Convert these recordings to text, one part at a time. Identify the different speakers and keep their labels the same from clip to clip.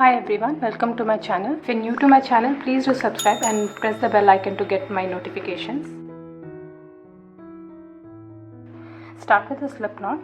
Speaker 1: Hi everyone, welcome to my channel. If you're new to my channel, please do subscribe and press the bell icon to get my notifications. Start with a slip knot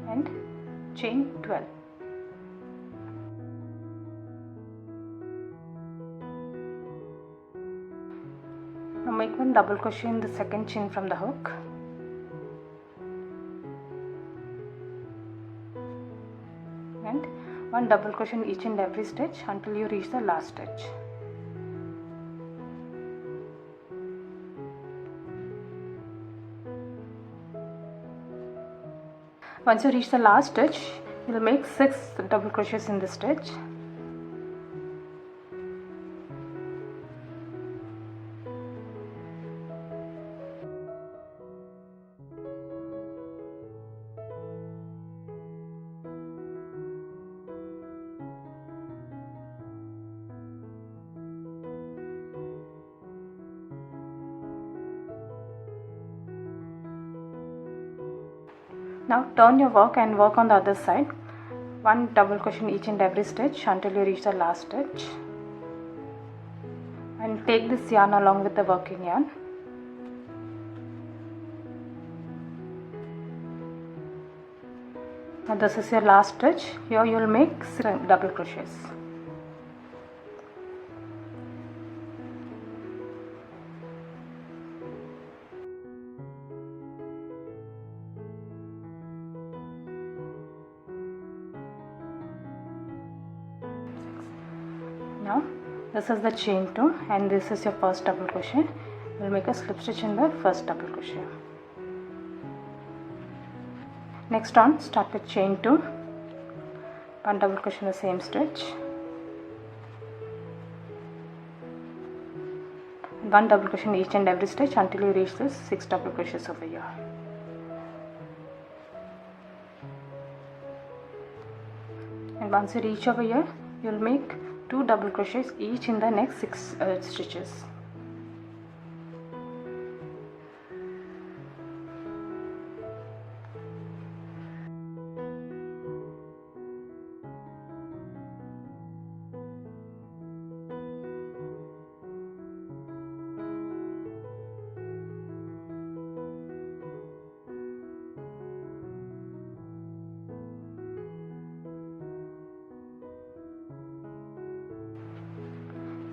Speaker 1: and chain 12. Now make one double crochet in the second chain from the hook. And one double crochet in each and every stitch until you reach the last stitch. Once you reach the last stitch, you will make 6 double crochets in this stitch. Now turn your work and work on the other side. One double crochet in each and every stitch until you reach the last stitch. And take this yarn along with the working yarn. Now this is your last stitch. Here you will make 6 double crochets. Now this is the chain 2 and this is your first double crochet. You will make a slip stitch in the first double crochet. Next on, start with chain 2, one double crochet in the same stitch, and one double crochet in each and every stitch until you reach this 6 double crochets over here. And once you reach over here, you will make 2 double crochets each in the next 6 stitches.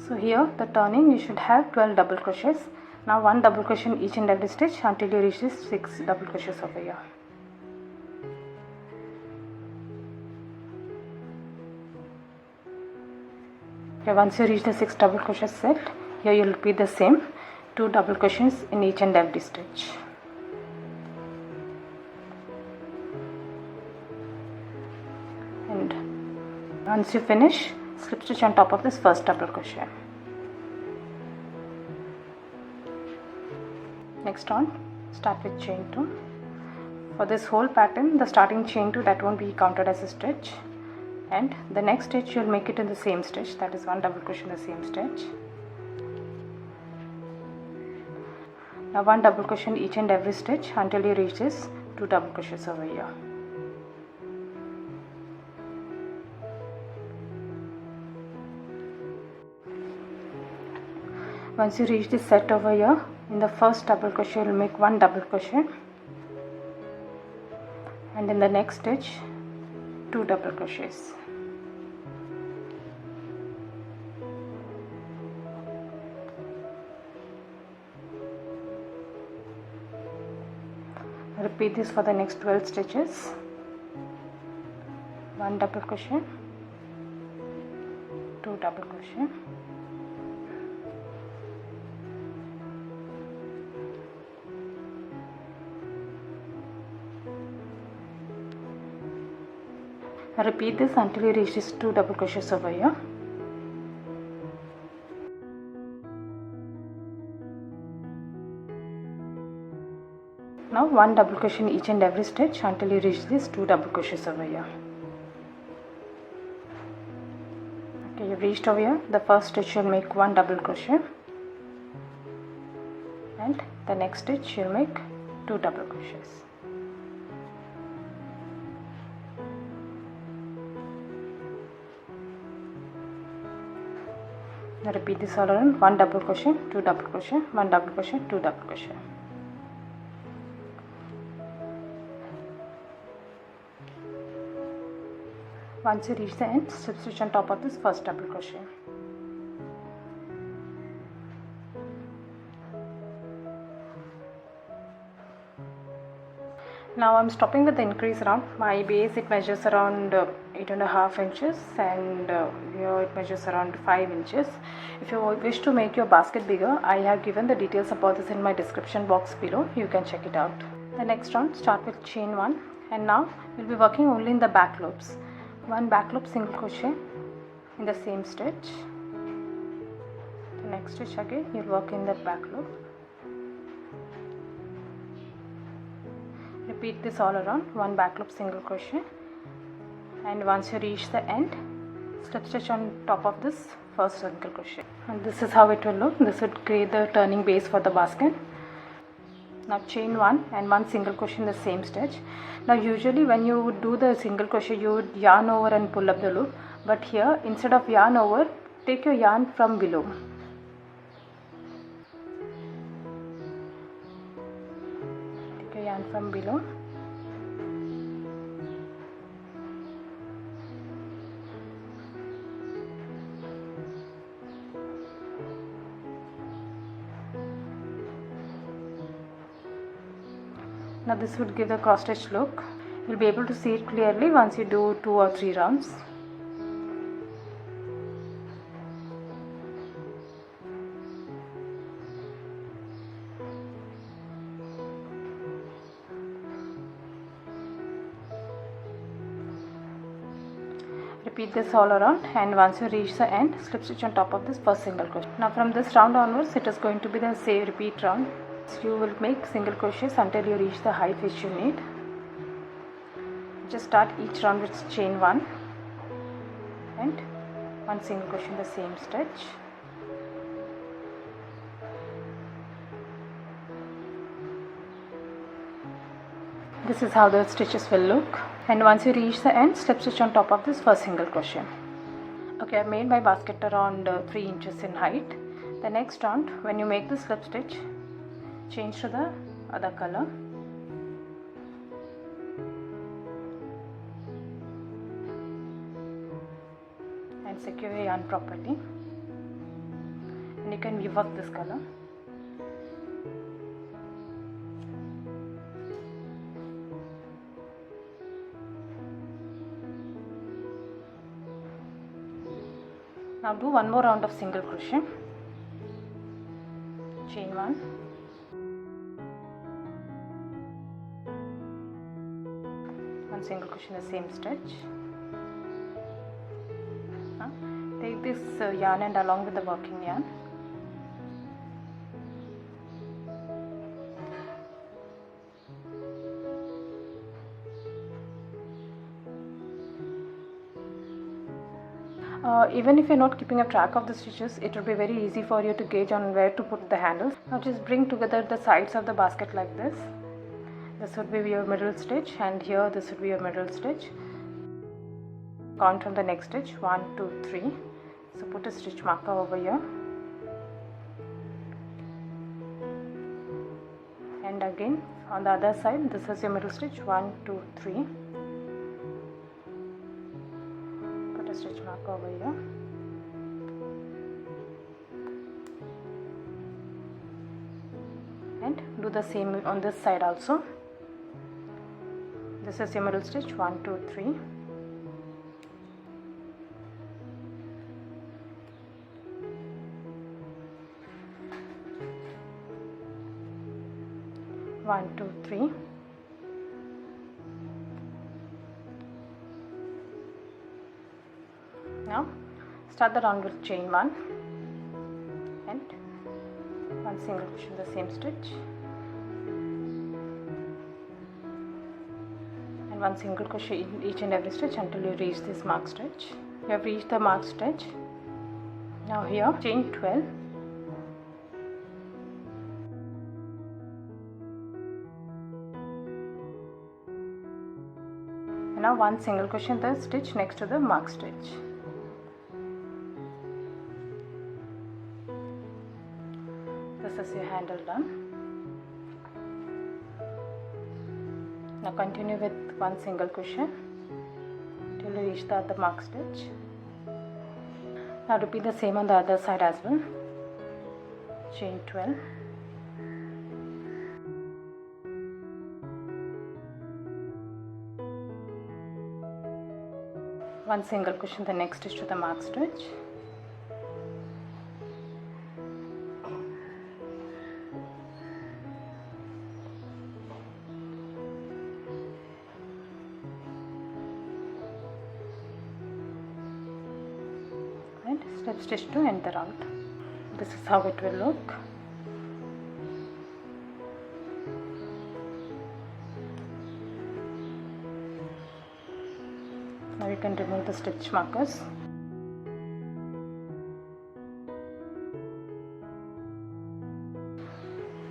Speaker 1: So here the turning you should have 12 double crochets. Now one double crochet in each and every stitch until you reach this 6 double crochets over here. Okay, once you reach the 6 double crochet set, here you will repeat the same 2 double crochets in each and every stitch. And once you finish, slip stitch on top of this first double crochet. Next on, start with chain 2. For this whole pattern, the starting chain 2 that won't be counted as a stitch, and the next stitch you'll make it in the same stitch, that is one double crochet in the same stitch. Now one double crochet in each and every stitch until you reach this 2 double crochets over here. Once you reach this set over here, in the first double crochet you will make 1 double crochet, and in the next stitch 2 double crochets. Repeat this for the next 12 stitches. 1 double crochet, 2 double crochet, repeat this until you reach these 2 double crochets over here. Now one double crochet in each and every stitch until you reach these 2 double crochets over here. Okay, you've reached over here. The first stitch you'll make 1 double crochet, and the next stitch you'll make 2 double crochets. Now repeat this all around. 1 double crochet, 2 double crochet, 1 double crochet, 2 double crochet. Once you reach the end, slip stitch on top of this first double crochet. Now I'm stopping with the increase round. My base, it measures around 8.5 inches, and here it measures around 5 inches. If you wish to make your basket bigger, I have given the details about this in my description box below. You can check it out. The next round, start with chain 1, and now we'll be working only in the back loops. 1 back loop single crochet in the same stitch. The next stitch again you'll work in the back loop. Repeat this all around. 1 back loop single crochet, and once you reach the end, slip stitch on top of this first single crochet. And this is how it will look. This would create the turning base for the basket. Now chain 1 and 1 single crochet in the same stitch. Now usually when you would do the single crochet, you would yarn over and pull up the loop, but here instead of yarn over, take your yarn from below. Take your yarn from below. Now this would give the cross stitch look. You'll be able to see it clearly once you do 2 or 3 rounds. Repeat this all around, and once you reach the end, slip stitch on top of this first single crochet. Now from this round onwards, it is going to be the same repeat round. So you will make single crochets until you reach the height which you need. Just start each round with chain 1 and 1 single crochet in the same stitch. This is how the stitches will look, and once you reach the end, slip stitch on top of this first single crochet. Okay, I've made my basket around 3 inches in height. The next round, when you make the slip stitch, change to the other color. And secure your yarn properly. And you can weave up this color. Now do one more round of single crochet. Chain 1. Single crochet in the same stitch. Take this yarn and along with the working yarn, even if you're not keeping a track of the stitches, it will be very easy for you to gauge on where to put the handles. Now just bring together the sides of the basket like this. This would be your middle stitch, and here this would be your middle stitch. Count from the next stitch, 1, 2, 3. So put a stitch marker over here, and again on the other side, this is your middle stitch, 1, 2, 3. Put a stitch marker over here. And do the same on this side also. This is your middle stitch, 1, 2, 3. One, two, three. Now start the round with chain 1 and 1 single crochet in the same stitch, and 1 single crochet in each and every stitch until you reach this mark stitch. You have reached the mark stitch. Now here chain 12. And now 1 single crochet in the stitch next to the mark stitch. your handle done. Now continue with one single crochet till you reach the other mark stitch. Now repeat the same on the other side as well. Chain 12. One single crochet the next stitch to the mark stitch. And slip stitch to end the round. This is how it will look. Now you can remove the stitch markers.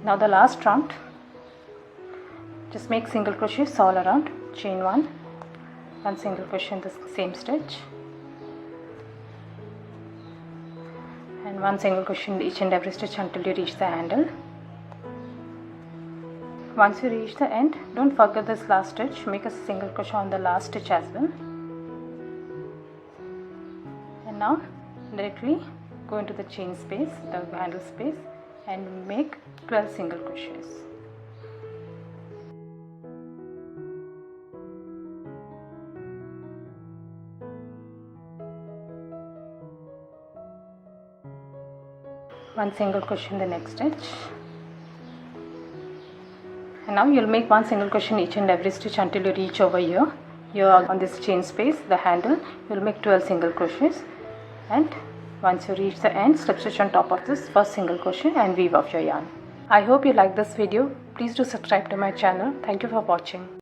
Speaker 1: Now the last round, just make single crochets all around. Chain 1, one single crochet in the same stitch, and one single crochet in each and every stitch until you reach the handle. Once you reach the end, don't forget this last stitch. Make a single crochet on the last stitch as well. And now directly go into the chain space, the handle space, and make 12 single crochets. One single crochet in the next stitch. And now you'll make one single crochet in each and every stitch until you reach over here. Here on this chain space, the handle, you'll make 12 single crochets. And once you reach the end, slip stitch on top of this first single crochet and weave off your yarn. I hope you like this video. Please do subscribe to my channel. Thank you for watching.